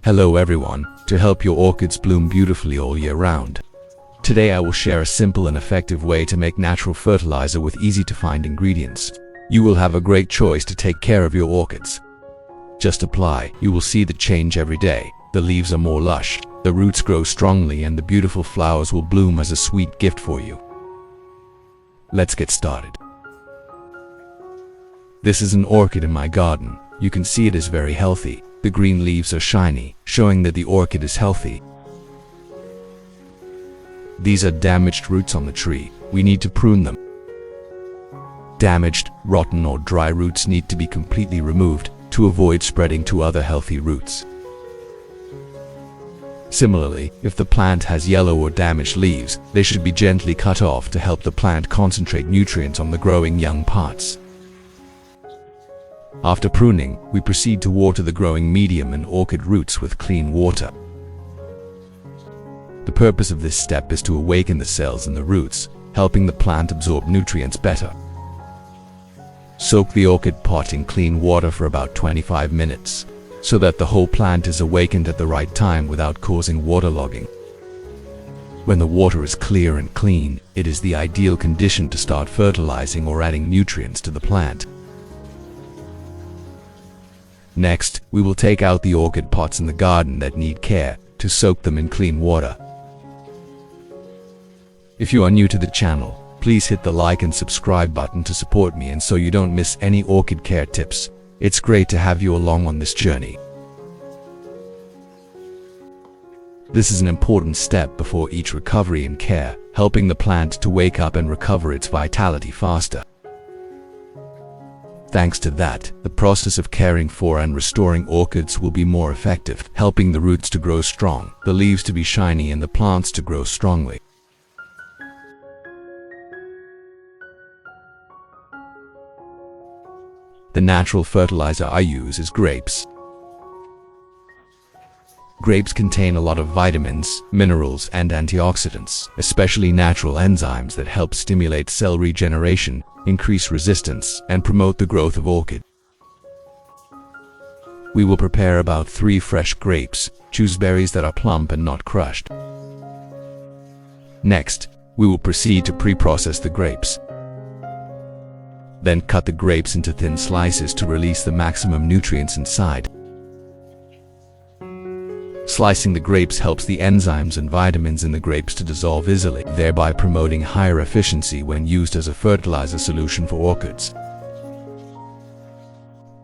Hello everyone, to help your orchids bloom beautifully all year round. Today I will share a simple and effective way to make natural fertilizer with easy to find ingredients. You will have a great choice to take care of your orchids. Just apply, you will see the change every day. The leaves are more lush, the roots grow strongly, and the beautiful flowers will bloom as a sweet gift for you. Let's get started. This is an orchid in my garden. You can see it is very healthy. The green leaves are shiny, showing that the orchid is healthy. These are damaged roots on the tree. We need to prune them. Damaged, rotten or dry roots need to be completely removed to avoid spreading to other healthy roots. Similarly, if the plant has yellow or damaged leaves, they should be gently cut off to help the plant concentrate nutrients on the growing young parts. After pruning, we proceed to water the growing medium and orchid roots with clean water. The purpose of this step is to awaken the cells in the roots, helping the plant absorb nutrients better. Soak the orchid pot in clean water for about 25 minutes, so that the whole plant is awakened at the right time without causing waterlogging. When the water is clear and clean, it is the ideal condition to start fertilizing or adding nutrients to the plant. Next, we will take out the orchid pots in the garden that need care to soak them in clean water. If you are new to the channel, please hit the like and subscribe button to support me and so you don't miss any orchid care tips. It's great to have you along on this journey. This is an important step before each recovery and care, helping the plant to wake up and recover its vitality faster. Thanks to that, the process of caring for and restoring orchids will be more effective, helping the roots to grow strong, the leaves to be shiny, and the plants to grow strongly. The natural fertilizer I use is grapes. Grapes contain a lot of vitamins, minerals, and antioxidants, especially natural enzymes that help stimulate cell regeneration, increase resistance, and promote the growth of orchid. We will prepare about 3 fresh grapes. Choose berries that are plump and not crushed. Next, we will proceed to pre-process the grapes. Then cut the grapes into thin slices to release the maximum nutrients inside. Slicing the grapes helps the enzymes and vitamins in the grapes to dissolve easily, thereby promoting higher efficiency when used as a fertilizer solution for orchids.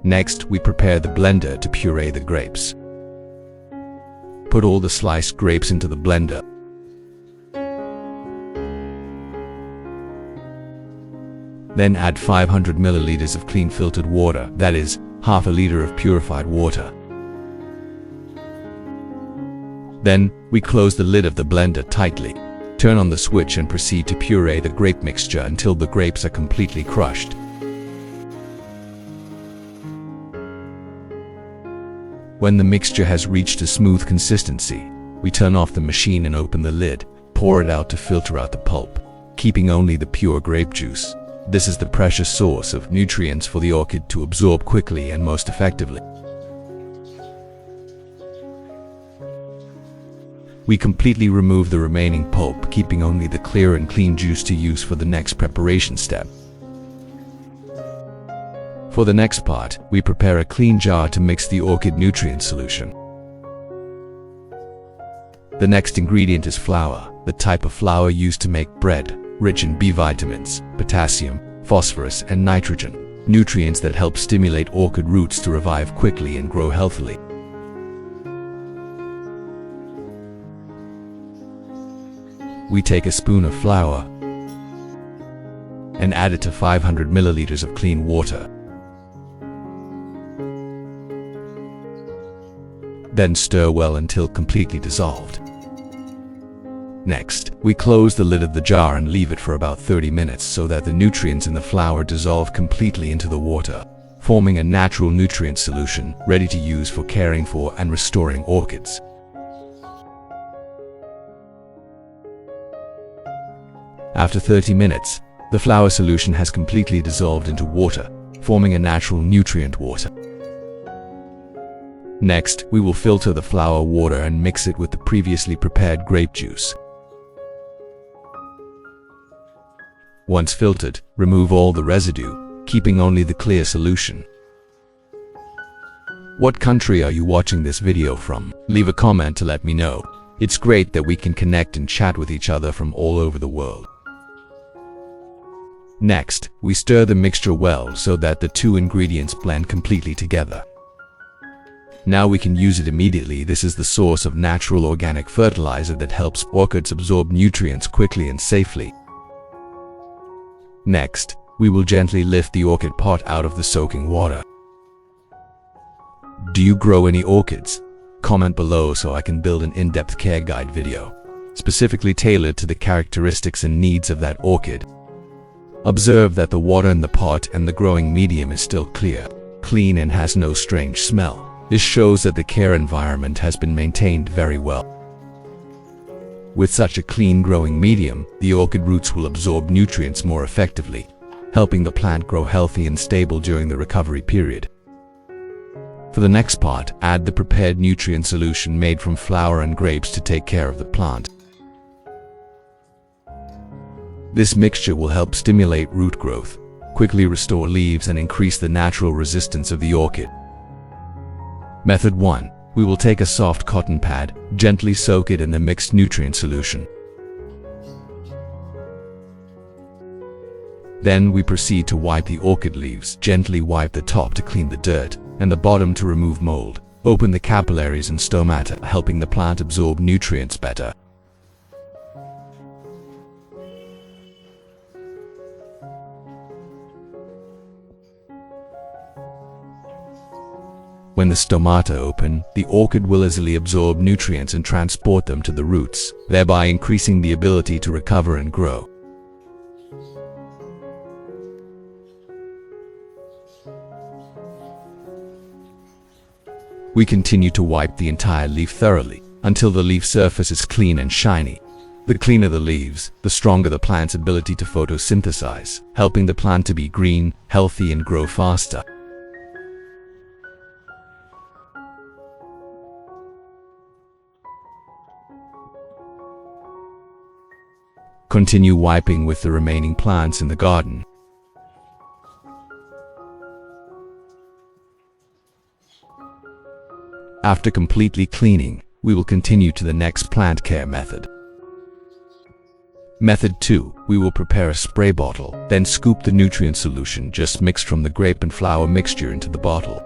Next, we prepare the blender to puree the grapes. Put all the sliced grapes into the blender. Then add 500 milliliters of clean filtered water, that is, half a liter of purified water. Then, we close the lid of the blender tightly, turn on the switch and proceed to puree the grape mixture until the grapes are completely crushed. When the mixture has reached a smooth consistency, we turn off the machine and open the lid, pour it out to filter out the pulp, keeping only the pure grape juice. This is the precious source of nutrients for the orchid to absorb quickly and most effectively. We completely remove the remaining pulp, keeping only the clear and clean juice to use for the next preparation step. For the next part, we prepare a clean jar to mix the orchid nutrient solution. The next ingredient is flour, the type of flour used to make bread, rich in B vitamins, potassium, phosphorus, and nitrogen, nutrients that help stimulate orchid roots to revive quickly and grow healthily. We take a spoon of flour and add it to 500 milliliters of clean water. Then stir well until completely dissolved. Next, we close the lid of the jar and leave it for about 30 minutes so that the nutrients in the flour dissolve completely into the water, forming a natural nutrient solution ready to use for caring for and restoring orchids. After 30 minutes, the flour solution has completely dissolved into water, forming a natural nutrient water. Next, we will filter the flower water and mix it with the previously prepared grape juice. Once filtered, remove all the residue, keeping only the clear solution. What country are you watching this video from? Leave a comment to let me know. It's great that we can connect and chat with each other from all over the world. Next, we stir the mixture well so that the two ingredients blend completely together. Now we can use it immediately. This is the source of natural organic fertilizer that helps orchids absorb nutrients quickly and safely. Next, we will gently lift the orchid pot out of the soaking water. Do you grow any orchids? Comment below so I can build an in-depth care guide video, specifically tailored to the characteristics and needs of that orchid. Observe that the water in the pot and the growing medium is still clear, clean and has no strange smell. This shows that the care environment has been maintained very well. With such a clean growing medium, the orchid roots will absorb nutrients more effectively, helping the plant grow healthy and stable during the recovery period. For the next part, add the prepared nutrient solution made from flower and grapes to take care of the plant. This mixture will help stimulate root growth, quickly restore leaves and increase the natural resistance of the orchid. Method 1. We will take a soft cotton pad, gently soak it in the mixed nutrient solution. Then we proceed to wipe the orchid leaves. Gently wipe the top to clean the dirt, and the bottom to remove mold. Open the capillaries and stomata, helping the plant absorb nutrients better. When the stomata open, the orchid will easily absorb nutrients and transport them to the roots, thereby increasing the ability to recover and grow. We continue to wipe the entire leaf thoroughly, until the leaf surface is clean and shiny. The cleaner the leaves, the stronger the plant's ability to photosynthesize, helping the plant to be green, healthy and grow faster. Continue wiping with the remaining plants in the garden. After completely cleaning, we will continue to the next plant care method. Method 2. We will prepare a spray bottle, then scoop the nutrient solution just mixed from the grape and flower mixture into the bottle.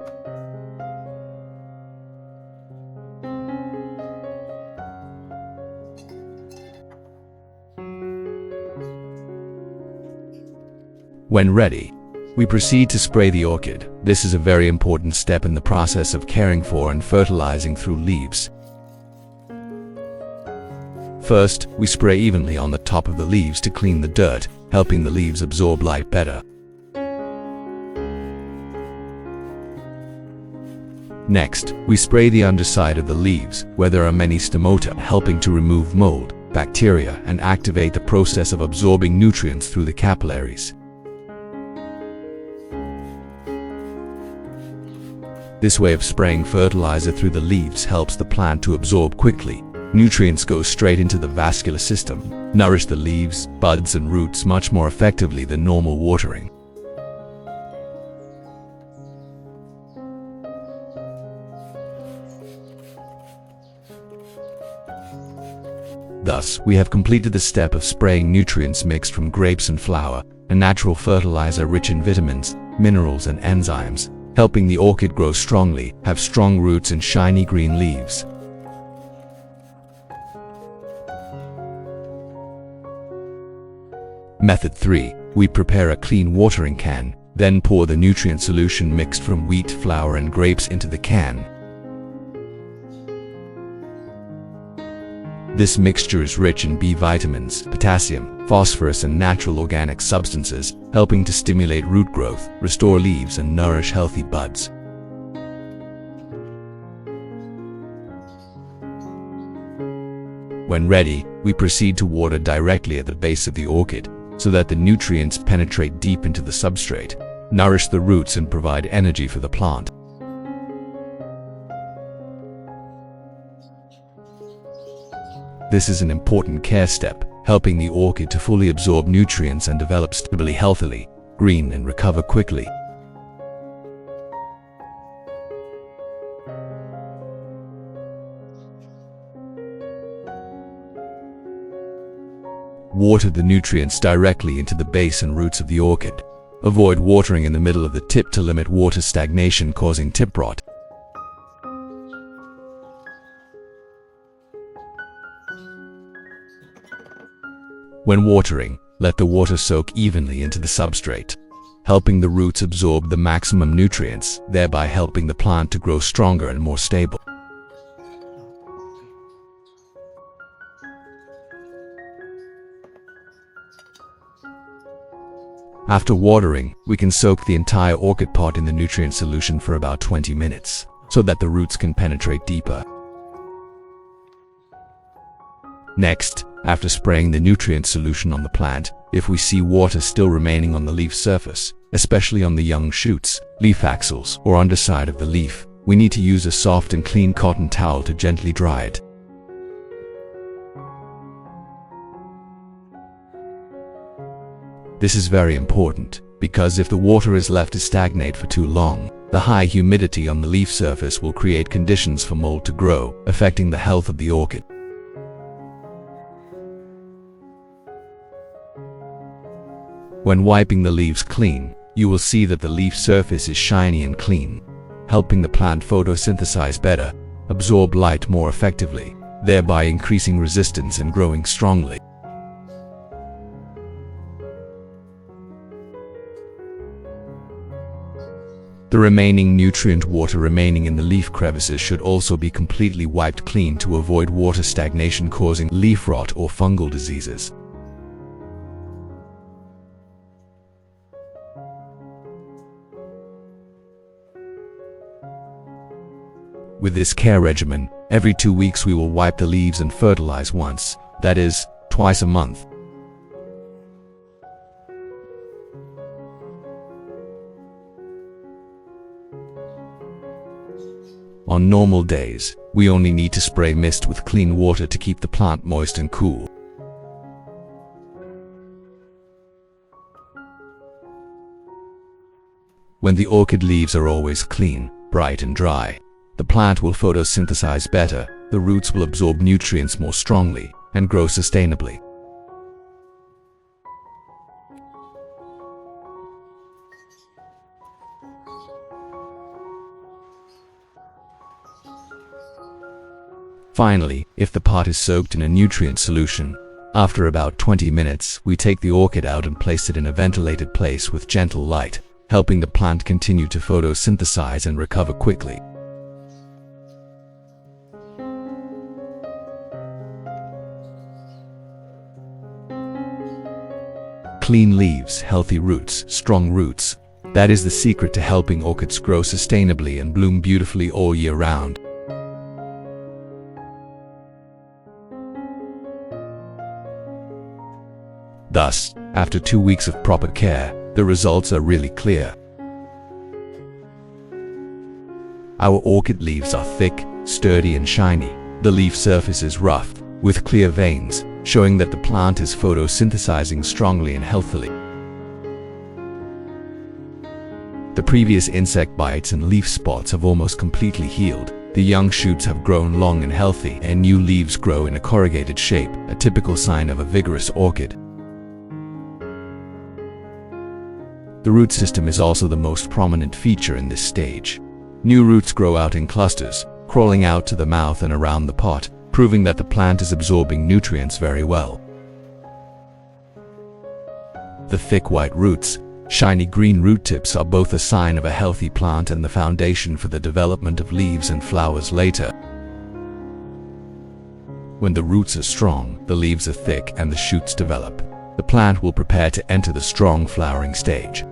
When ready, we proceed to spray the orchid. This is a very important step in the process of caring for and fertilizing through leaves. First, we spray evenly on the top of the leaves to clean the dirt, helping the leaves absorb light better. Next, we spray the underside of the leaves, where there are many stomata, helping to remove mold, bacteria, and activate the process of absorbing nutrients through the capillaries. This way of spraying fertilizer through the leaves helps the plant to absorb quickly. Nutrients go straight into the vascular system, nourish the leaves, buds and roots much more effectively than normal watering. Thus, we have completed the step of spraying nutrients mixed from grapes and flower, a natural fertilizer rich in vitamins, minerals and enzymes, helping the orchid grow strongly, have strong roots and shiny green leaves. Method 3. We prepare a clean watering can, then pour the nutrient solution mixed from wheat, flour and grapes into the can. This mixture is rich in B vitamins, potassium, phosphorus and natural organic substances, helping to stimulate root growth, restore leaves and nourish healthy buds. When ready, we proceed to water directly at the base of the orchid, so that the nutrients penetrate deep into the substrate, nourish the roots and provide energy for the plant. This is an important care step, helping the orchid to fully absorb nutrients and develop stably, healthily, green, and recover quickly. Water the nutrients directly into the base and roots of the orchid. Avoid watering in the middle of the tip to limit water stagnation causing tip rot. When watering, let the water soak evenly into the substrate, helping the roots absorb the maximum nutrients, thereby helping the plant to grow stronger and more stable. After watering, we can soak the entire orchid pot in the nutrient solution for about 20 minutes, so that the roots can penetrate deeper. Next, after spraying the nutrient solution on the plant, if we see water still remaining on the leaf surface, especially on the young shoots, leaf axils, or underside of the leaf, we need to use a soft and clean cotton towel to gently dry it. This is very important, because if the water is left to stagnate for too long, the high humidity on the leaf surface will create conditions for mold to grow, affecting the health of the orchid. When wiping the leaves clean, you will see that the leaf surface is shiny and clean, helping the plant photosynthesize better, absorb light more effectively, thereby increasing resistance and growing strongly. The remaining nutrient water remaining in the leaf crevices should also be completely wiped clean to avoid water stagnation causing leaf rot or fungal diseases. With this care regimen, every 2 weeks we will wipe the leaves and fertilize once, that is, twice a month. On normal days, we only need to spray mist with clean water to keep the plant moist and cool. When the orchid leaves are always clean, bright and dry, the plant will photosynthesize better, the roots will absorb nutrients more strongly, and grow sustainably. Finally, if the pot is soaked in a nutrient solution, after about 20 minutes, we take the orchid out and place it in a ventilated place with gentle light, helping the plant continue to photosynthesize and recover quickly. Clean leaves, healthy roots, strong roots. That is the secret to helping orchids grow sustainably and bloom beautifully all year round. Thus, after 2 weeks of proper care, the results are really clear. Our orchid leaves are thick, sturdy and shiny. The leaf surface is rough, with clear veins, showing that the plant is photosynthesizing strongly and healthily. The previous insect bites and leaf spots have almost completely healed. The young shoots have grown long and healthy, and new leaves grow in a corrugated shape, a typical sign of a vigorous orchid. The root system is also the most prominent feature in this stage. New roots grow out in clusters, crawling out to the mouth and around the pot, proving that the plant is absorbing nutrients very well. The thick white roots, shiny green root tips are both a sign of a healthy plant and the foundation for the development of leaves and flowers later. When the roots are strong, the leaves are thick and the shoots develop, the plant will prepare to enter the strong flowering stage.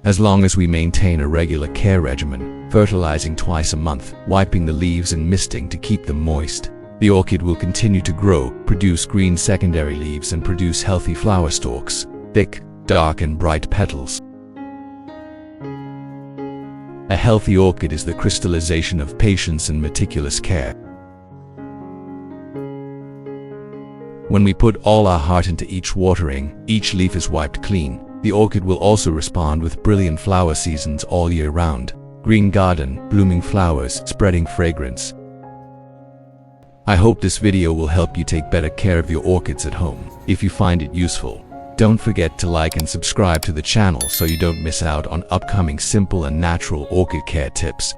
As long as we maintain a regular care regimen, fertilizing twice a month, wiping the leaves and misting to keep them moist, the orchid will continue to grow, produce green secondary leaves and produce healthy flower stalks, thick, dark and bright petals. A healthy orchid is the crystallization of patience and meticulous care. When we put all our heart into each watering, each leaf is wiped clean. The orchid will also respond with brilliant flower seasons all year round. Green garden, blooming flowers, spreading fragrance. I hope this video will help you take better care of your orchids at home. If you find it useful, don't forget to like and subscribe to the channel so you don't miss out on upcoming simple and natural orchid care tips.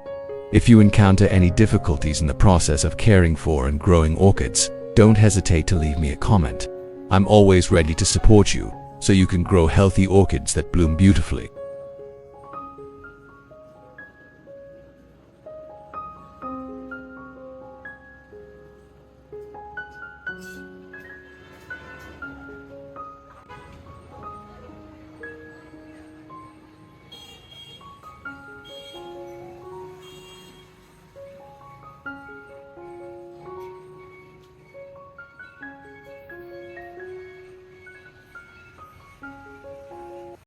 If you encounter any difficulties in the process of caring for and growing orchids, don't hesitate to leave me a comment. I'm always ready to support you so you can grow healthy orchids that bloom beautifully.